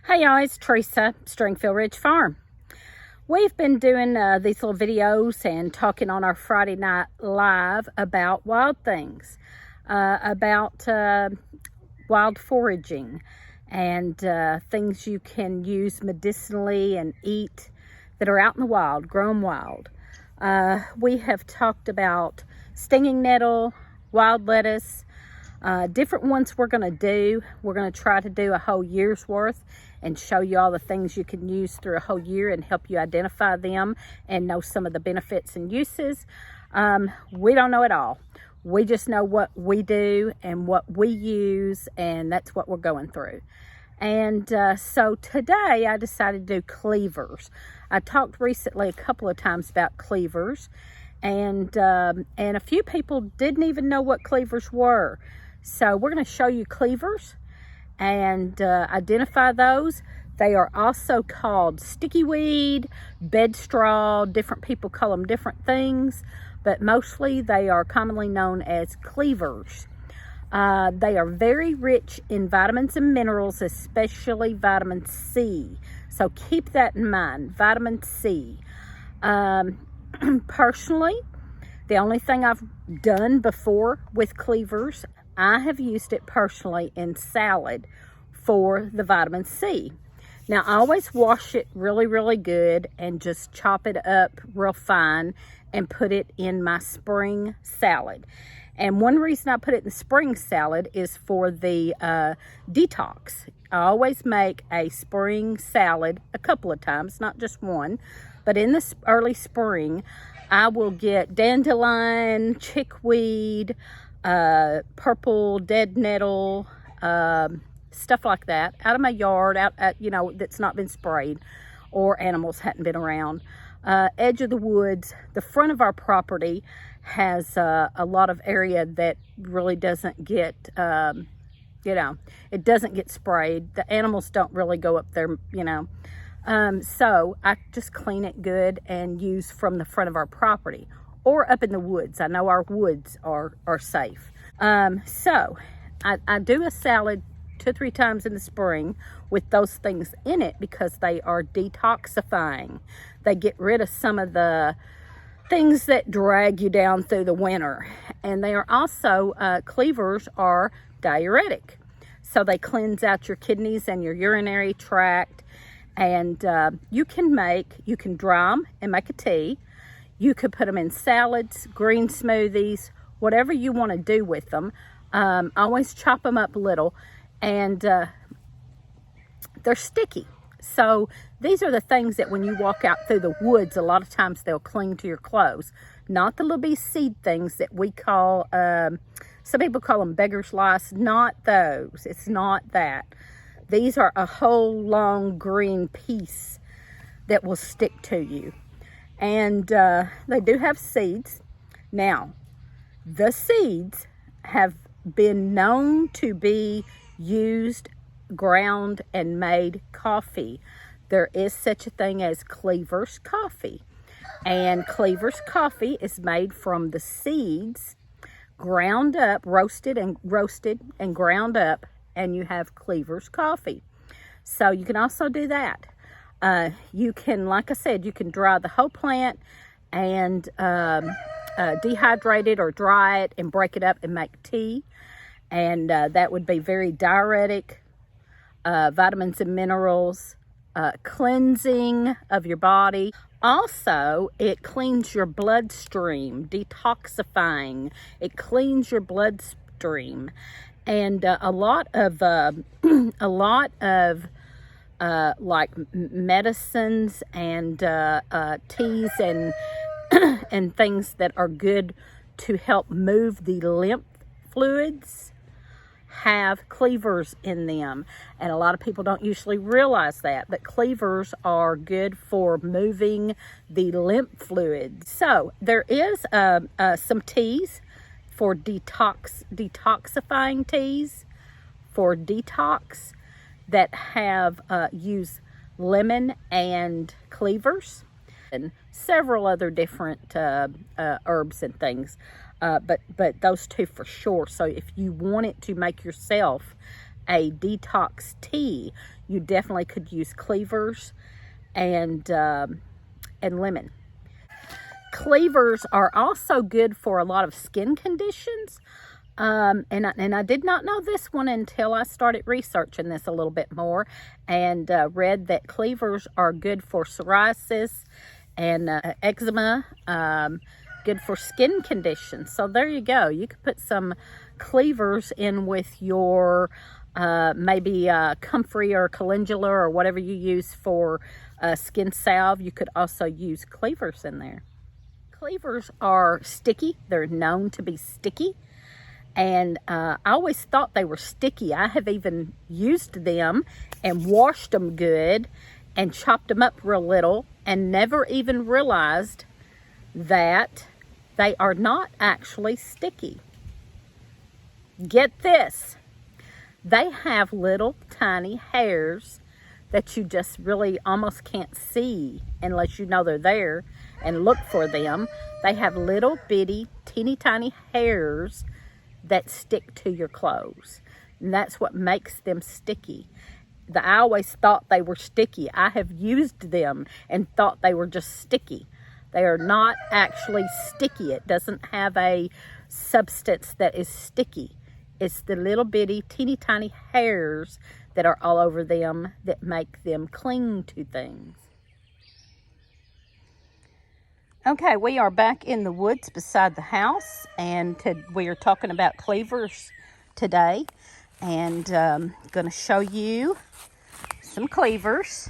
Hey y'all, it's Teresa, Stringfield Ridge Farm. We've been doing these little videos and talking on our Friday night live about wild things, about wild foraging and things you can use medicinally and eat that are out in the wild, grown wild. We have talked about stinging nettle, wild lettuce, different ones we're going to do. We're going to try to do a whole year's worth and show you all the things you can use through a whole year and help you identify them and know some of the benefits and uses. We don't know it all. We just know what we do and what we use, and that's what we're going through. And so today I decided to do cleavers. I talked recently a couple of times about cleavers, and a few people didn't even know what cleavers were. So we're going to show you cleavers and identify those. They are also called sticky weed, bed straw. Different people call them different things, but mostly they are commonly known as cleavers. They are very rich in vitamins and minerals, especially vitamin C. So keep that in mind, vitamin C. Personally, the only thing I've done before with cleavers, I have used it personally in salad for the vitamin C. Now, I always wash it really, really good and just chop it up real fine and put it in my spring salad. And one reason I put it in spring salad is for the detox. I always make a spring salad a couple of times, not just one, but in the early spring, I will get dandelion, chickweed, purple dead nettle, stuff like that out of my yard, that's not been sprayed or animals hadn't been around. Edge of the woods, the front of our property has a lot of area that really doesn't get, it doesn't get sprayed. The animals don't really go up there, so I just clean it good and use from the front of our property or up in the woods. I know our woods are safe. So I do a salad 2 or 3 times in the spring with those things in it because they are detoxifying. They get rid of some of the things that drag you down through the winter. And they are also, cleavers are diuretic. So they cleanse out your kidneys and your urinary tract. And you can dry them and make a tea. You could put them in salads, green smoothies, whatever you want to do with them. Always chop them up little, and they're sticky. So these are the things that when you walk out through the woods, a lot of times they'll cling to your clothes. Not the little bitty seed things that we call, some people call them beggar's lice. Not those. It's not that. These are a whole long green piece that will stick to you. And they do have seeds. Now, the seeds have been known to be used, ground, and made coffee. There is such a thing as Cleavers Coffee. And Cleavers Coffee is made from the seeds, ground up, roasted and ground up, and you have Cleavers Coffee. So you can also do that. You can, like I said, you can dry the whole plant and dehydrate it or dry it and break it up and make tea. And that would be very diuretic, vitamins and minerals, cleansing of your body. Also, it cleans your bloodstream, detoxifying. It cleans your bloodstream. And a lot of like medicines and teas and and things that are good to help move the lymph fluids have cleavers in them. And a lot of people don't usually realize that, but cleavers are good for moving the lymph fluids. So there is some teas for detoxifying teas for detox that have use lemon and cleavers and several other different herbs and things, but those two for sure. So if you wanted to make yourself a detox tea, you definitely could use Cleavers and lemon. Cleavers are also good for a lot of skin conditions. And I did not know this one until I started researching this a little bit more, and read that Cleavers are good for psoriasis and eczema, good for skin conditions. So there you go. You could put some Cleavers in with your maybe comfrey or calendula or whatever you use for skin salve. You could also use Cleavers in there. Cleavers are sticky. They're known to be sticky. And I always thought they were sticky. I have even used them and washed them good and chopped them up real little and never even realized that they are not actually sticky. Get this. They have little tiny hairs that you just really almost can't see unless you know they're there and look for them. They have little bitty, teeny tiny hairs that stick to your clothes, and that's what makes them sticky. I always thought they were sticky. I have used them and thought they were just sticky. They are not actually sticky. It doesn't have a substance that is sticky. It's the little bitty teeny tiny hairs that are all over them that make them cling to things. Okay, we are back in the woods beside the house, and we are talking about Cleavers today, and going to show you some Cleavers.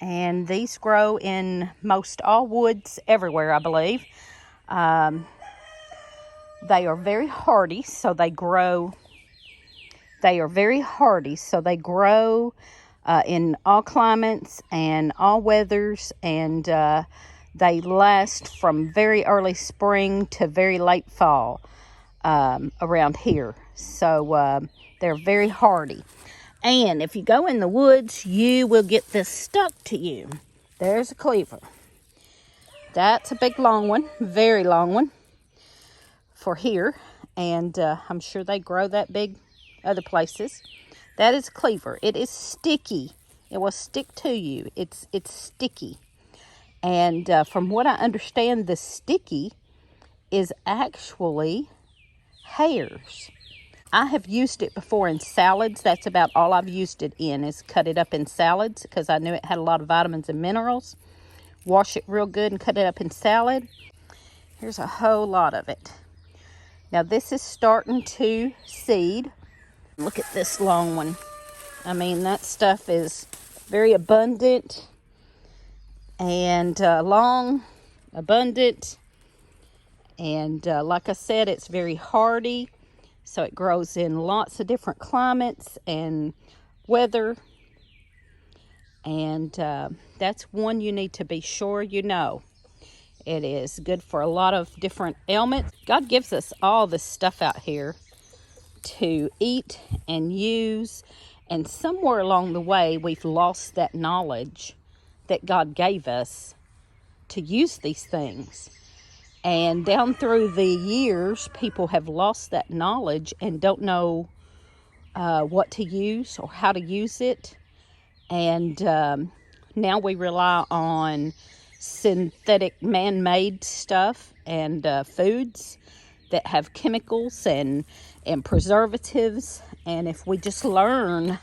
And these grow in most all woods everywhere, I believe. They are very hardy, so they grow. They are very hardy, so they grow in all climates and all weathers, and they last from very early spring to very late fall around here. So they're very hardy. And if you go in the woods, you will get this stuck to you. There's a Cleaver. That's a big long one, very long one for here. And I'm sure they grow that big other places. That is Cleaver. It is sticky. It will stick to you. It's sticky. And from what I understand, the sticky is actually hairs. I have used it before in salads. That's about all I've used it in, is cut it up in salads because I knew it had a lot of vitamins and minerals. Wash it real good and cut it up in salad. Here's a whole lot of it. Now this is starting to seed. Look at this long one. I mean, that stuff is very abundant. And long, abundant, and like I said, it's very hardy, so it grows in lots of different climates and weather, and that's one you need to be sure you know. It is good for a lot of different ailments. God gives us all this stuff out here to eat and use, and somewhere along the way we've lost that knowledge that God gave us to use these things. And down through the years, people have lost that knowledge and don't know what to use or how to use it. And now we rely on synthetic man-made stuff and foods that have chemicals and preservatives. And if we just learn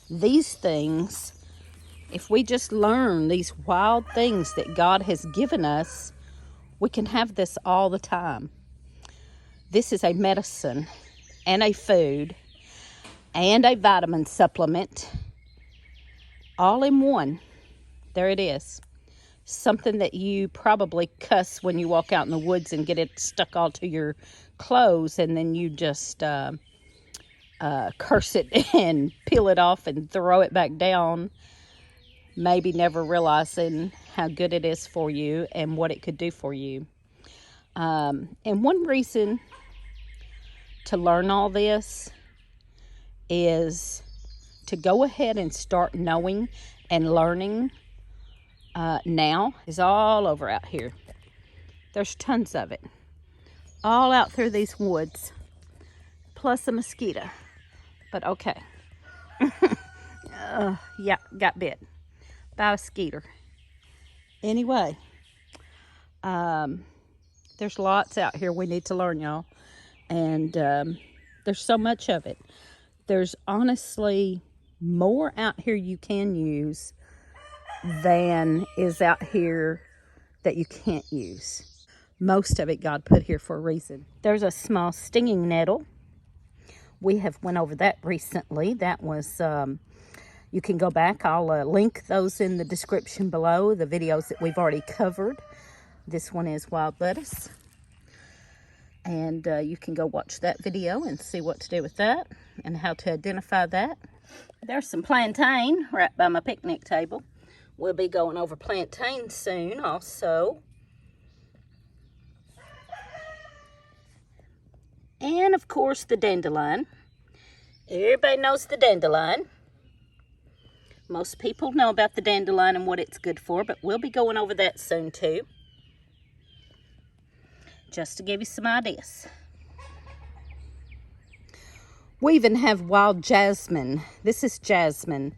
these things, if we just learn these wild things that God has given us, we can have this all the time. This is a medicine and a food and a vitamin supplement all in one. There it is. Something that you probably cuss when you walk out in the woods and get it stuck all to your clothes, and then you just curse it and peel it off and throw it back down, maybe never realizing how good it is for you and what it could do for you. And one reason to learn all this is to go ahead and start knowing and learning now. Is all over out here. There's tons of it. All out through these woods. Plus a mosquito. But okay. Yeah, got bit by a skeeter. Anyway, there's lots out here we need to learn, y'all. And there's so much of it. There's honestly more out here you can use than is out here that you can't use. Most of it God put here for a reason. There's a small stinging nettle. We have went over that recently. That was, you can go back. I'll link those in the description below, the videos that we've already covered. This one is wild lettuce. And you can go watch that video and see what to do with that and how to identify that. There's some plantain right by my picnic table. We'll be going over plantain soon also. And of course the dandelion. Everybody knows the dandelion. Most people know about the dandelion and what it's good for, but we'll be going over that soon too. Just to give you some ideas. We even have wild jasmine. This is jasmine.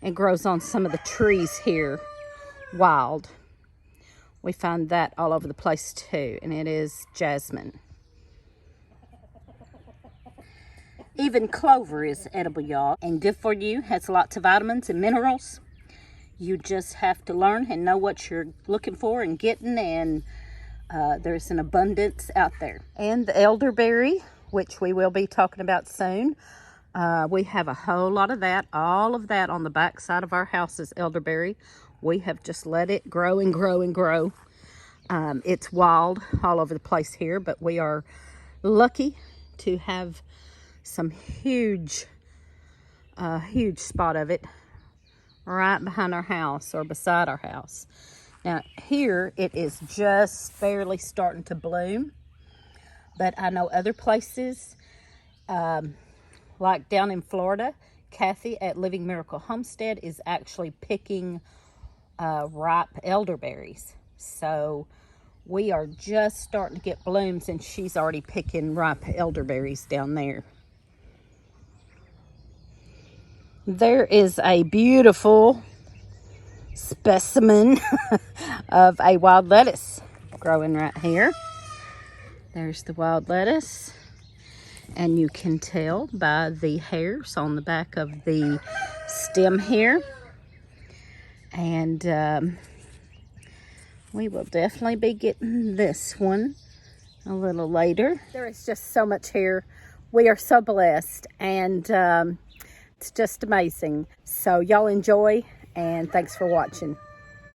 It grows on some of the trees here, wild. We find that all over the place too, and it is jasmine. Even clover is edible, y'all, and good for you. Has lots of vitamins and minerals. You just have to learn and know what you're looking for and getting, and there's an abundance out there. And the elderberry, which we will be talking about soon. We have a whole lot of that. All of that on the back side of our house is elderberry. We have just let it grow and grow and grow. It's wild all over the place here, but we are lucky to have some huge spot of it right behind our house or beside our house. Now here it is just barely starting to bloom, but I know other places, like down in Florida, Kathy at Living Miracle Homestead is actually picking ripe elderberries. So we are just starting to get blooms, and she's already picking ripe elderberries down there. There is a beautiful specimen of a wild lettuce growing right here. There's the wild lettuce, and you can tell by the hairs on the back of the stem here. And we will definitely be getting this one a little later. There is just so much here. We are so blessed, and it's just amazing. So y'all enjoy, and thanks for watching.